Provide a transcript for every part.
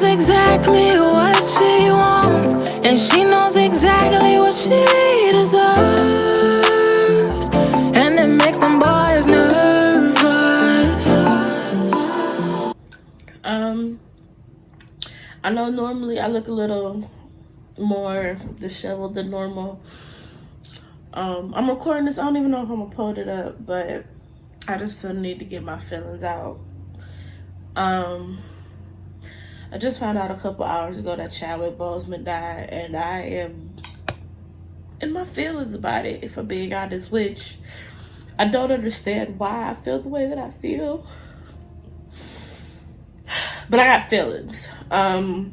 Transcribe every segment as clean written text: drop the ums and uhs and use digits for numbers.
knows exactly what she wants, and she knows exactly what she deserves, and it makes them boys nervous. I know normally I look a little more disheveled than normal. I'm recording this. I don't even know if I'm gonna pull it up, but I just feel the need to get my feelings out. I just found out a couple hours ago that Chadwick Boseman died, and I am in my feelings about it, if I'm being honest, which I don't understand why I feel the way that I feel, but I got feelings. I'm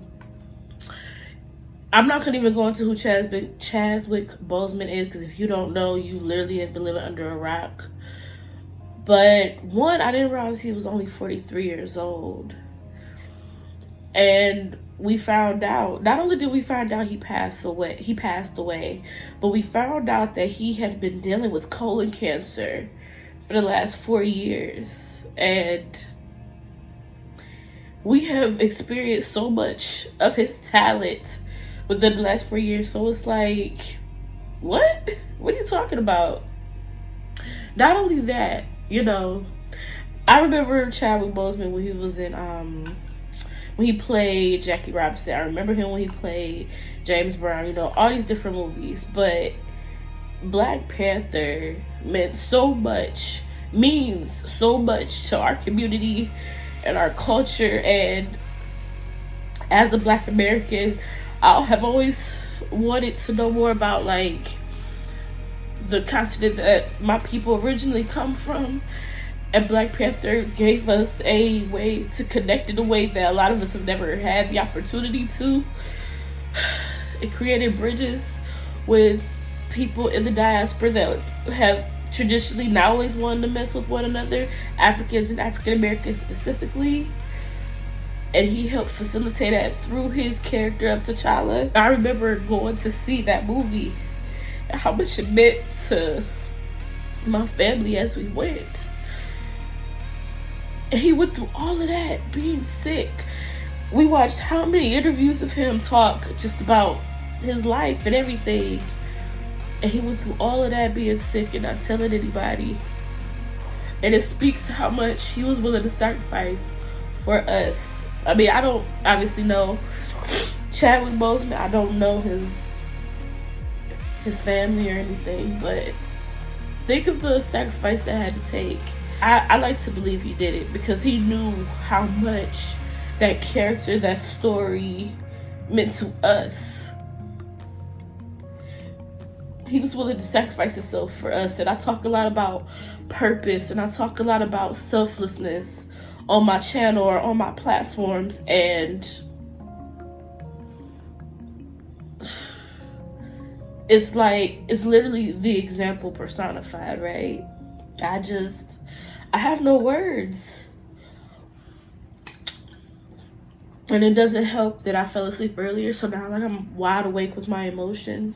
not gonna even go into who Chadwick Boseman is, because if you don't know, you literally have been living under a rock. But one, I didn't realize he was only 43 years old. And we found out, not only did we find out he passed away, but we found out that he had been dealing with colon cancer for the last 4 years. And we have experienced so much of his talent within the last 4 years. So it's like, what? What are you talking about? Not only that, you know, I remember Chadwick Boseman when he was in, when he played Jackie Robinson. I remember him when he played James Brown, you know, all these different movies. But Black Panther means so much to our community and our culture. And as a Black American, I have always wanted to know more about, like, the continent that my people originally come from. And Black Panther gave us a way to connect in a way that a lot of us have never had the opportunity to. It created bridges with people in the diaspora that have traditionally not always wanted to mess with one another, Africans and African Americans specifically. And he helped facilitate that through his character of T'Challa. I remember going to see that movie and how much it meant to my family as we went. And he went through all of that, being sick. We watched how many interviews of him talk just about his life and everything. And he went through all of that, being sick and not telling anybody. And it speaks to how much he was willing to sacrifice for us. I mean, I don't obviously know Chadwick Boseman. I don't know his family or anything, but think of the sacrifice that had to take. I like to believe he did it because he knew how much that character, that story meant to us. He was willing to sacrifice himself for us. And I talk a lot about purpose, and I talk a lot about selflessness on my channel or on my platforms, and it's like, it's literally the example personified, right? I have no words. And it doesn't help that I fell asleep earlier, so now like I'm wide awake with my emotions.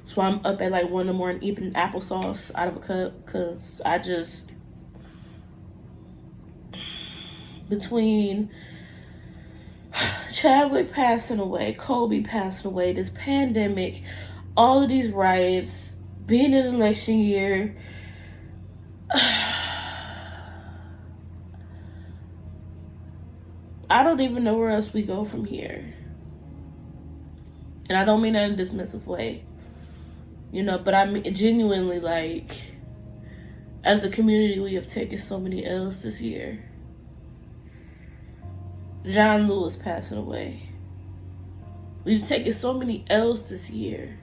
So I'm up at like 1 in the morning eating applesauce out of a cup, because I just, between Chadwick passing away, Kobe passing away, this pandemic, all of these riots, being in an election year, I don't even know where else we go from here. And I don't mean that in a dismissive way, you know, but I mean genuinely, like, as a community, we have taken so many L's this year. John Lewis passing away. We've taken so many L's this year.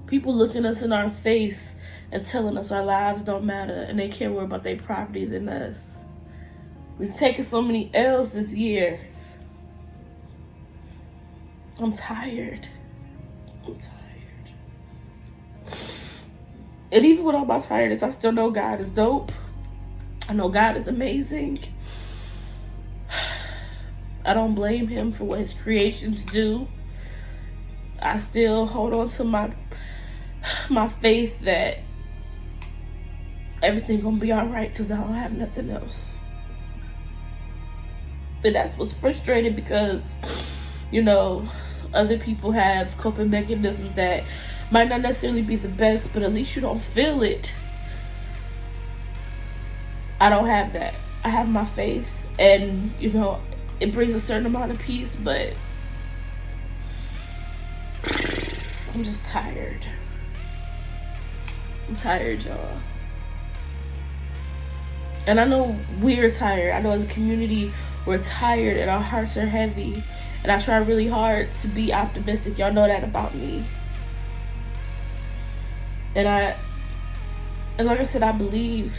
People looking us in our face and telling us our lives don't matter and they care more about their property than us. We've taken so many L's this year. I'm tired. I'm tired. And even with all my tiredness, I still know God is dope. I know God is amazing. I don't blame him for what his creations do. I still hold on to my faith that everything gonna be all right, because I don't have nothing else. And that's what's frustrating, because, you know, other people have coping mechanisms that might not necessarily be the best, but at least you don't feel it. I don't have that. I have my faith, and, you know, it brings a certain amount of peace, but I'm just tired. I'm tired, y'all. And I know we're tired. I know as a community, we're tired and our hearts are heavy. And I try really hard to be optimistic. Y'all know that about me. And like I said, I believe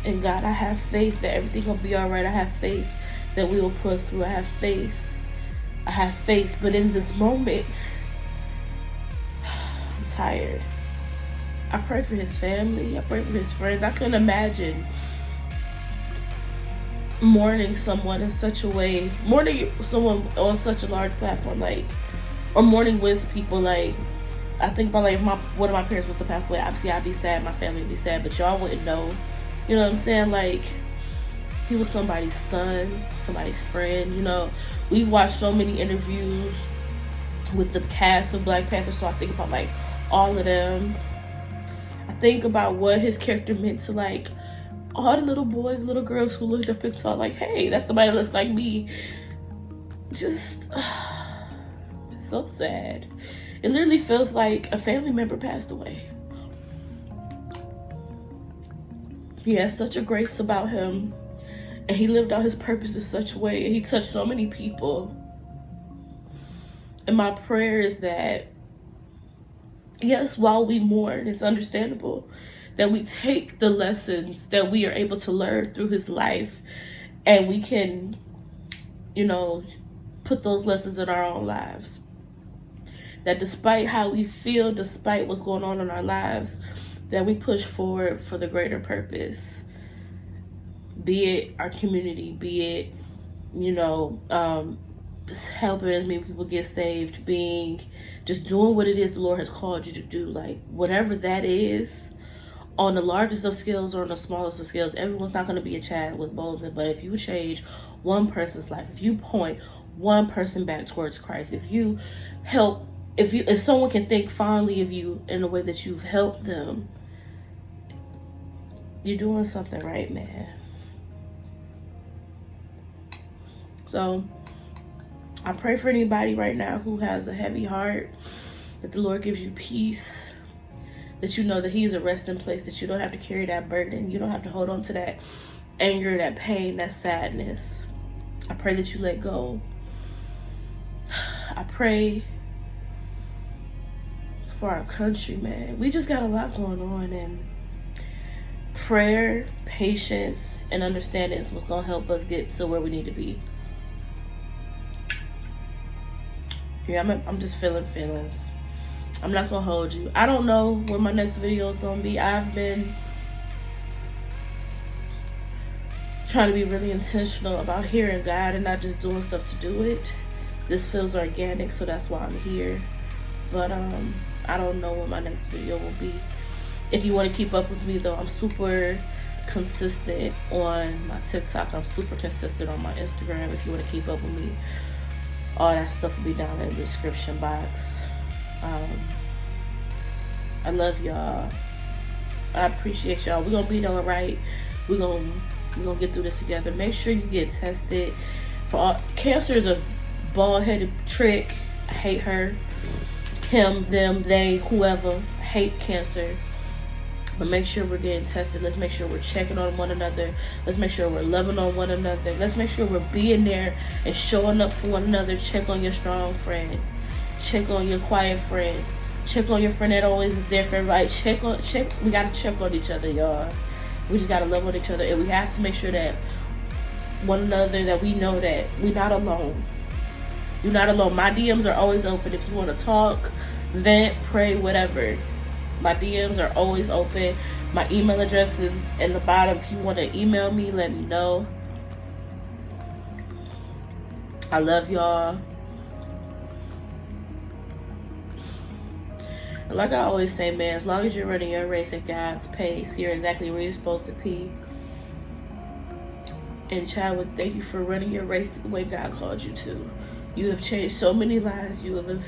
in God. I have faith that everything will be all right. I have faith that we will push through. I have faith. I have faith. But in this moment, I'm tired. I pray for his family. I pray for his friends. I couldn't imagine mourning someone in such a way, mourning someone on such a large platform, like, or mourning with people. Like, I think about, like, if one of my parents was to pass away, obviously I'd be sad, my family would be sad, but y'all wouldn't know. You know what I'm saying? Like, he was somebody's son, somebody's friend. You know, we've watched so many interviews with the cast of Black Panther, so I think about, like, all of them. I think about what his character meant to, like, all the little boys, little girls who looked up and saw, like, hey, that's somebody that looks like me. Just, it's so sad. It literally feels like a family member passed away. He has such a grace about him, and he lived out his purpose in such a way, and he touched so many people. And my prayer is that, yes, while we mourn, it's understandable that we take the lessons that we are able to learn through his life, and we can, you know, put those lessons in our own lives. That despite how we feel, despite what's going on in our lives, that we push forward for the greater purpose. Be it our community, be it, you know, just helping as many people get saved, being, just doing what it is the Lord has called you to do. Like, whatever that is, on the largest of scales or on the smallest of scales, everyone's not going to be a child with boldness. But if you change one person's life, if you point one person back towards Christ, if you help, if someone can think fondly of you in the way that you've helped them, you're doing something right, man. So I pray for anybody right now who has a heavy heart, that the Lord gives you peace, that you know that he's a resting place, that you don't have to carry that burden. You don't have to hold on to that anger, that pain, that sadness. I pray that you let go. I pray for our country, man. We just got a lot going on, and prayer, patience, and understanding is what's gonna help us get to where we need to be. Yeah, I'm just feeling feelings. I'm not gonna hold you. I don't know where my next video is gonna be. I've been trying to be really intentional about hearing God and not just doing stuff to do it. This feels organic, so that's why I'm here. But I don't know when my next video will be. If you want to keep up with me, though, I'm super consistent on my TikTok. I'm super consistent on my Instagram. If you want to keep up with me, all that stuff will be down in the description box. I love y'all. I appreciate y'all. We're gonna be all right. We're gonna get through this together. Make sure you get tested for all. Cancer is a bald-headed trick. I hate her, him, them, they, whoever. I hate cancer. But make sure we're getting tested. Let's make sure we're checking on one another. Let's make sure we're loving on one another. Let's make sure we're being there and showing up for one another. Check on your strong friend. Check on your quiet friend. Check on your friend that always is there for everybody. We gotta check on each other, y'all. We just gotta love on each other, and we have to make sure that one another, that we know that we're not alone. You're not alone. My DMs are always open. If you want to talk, vent, pray, whatever, my DMs are always open. My email address is in the bottom. If you want to email me, let me know. I love y'all. And like I always say, man, as long as you're running your race at God's pace, you're exactly where you're supposed to be. And Chadwick, thank you for running your race the way God called you to. You have changed so many lives. You've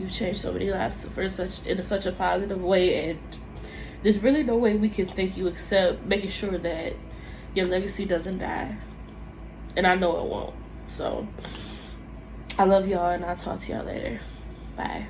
changed so many lives in such a positive way, and there's really no way we can thank you except making sure that your legacy doesn't die. And I know it won't. So I love y'all, and I'll talk to y'all later. Bye.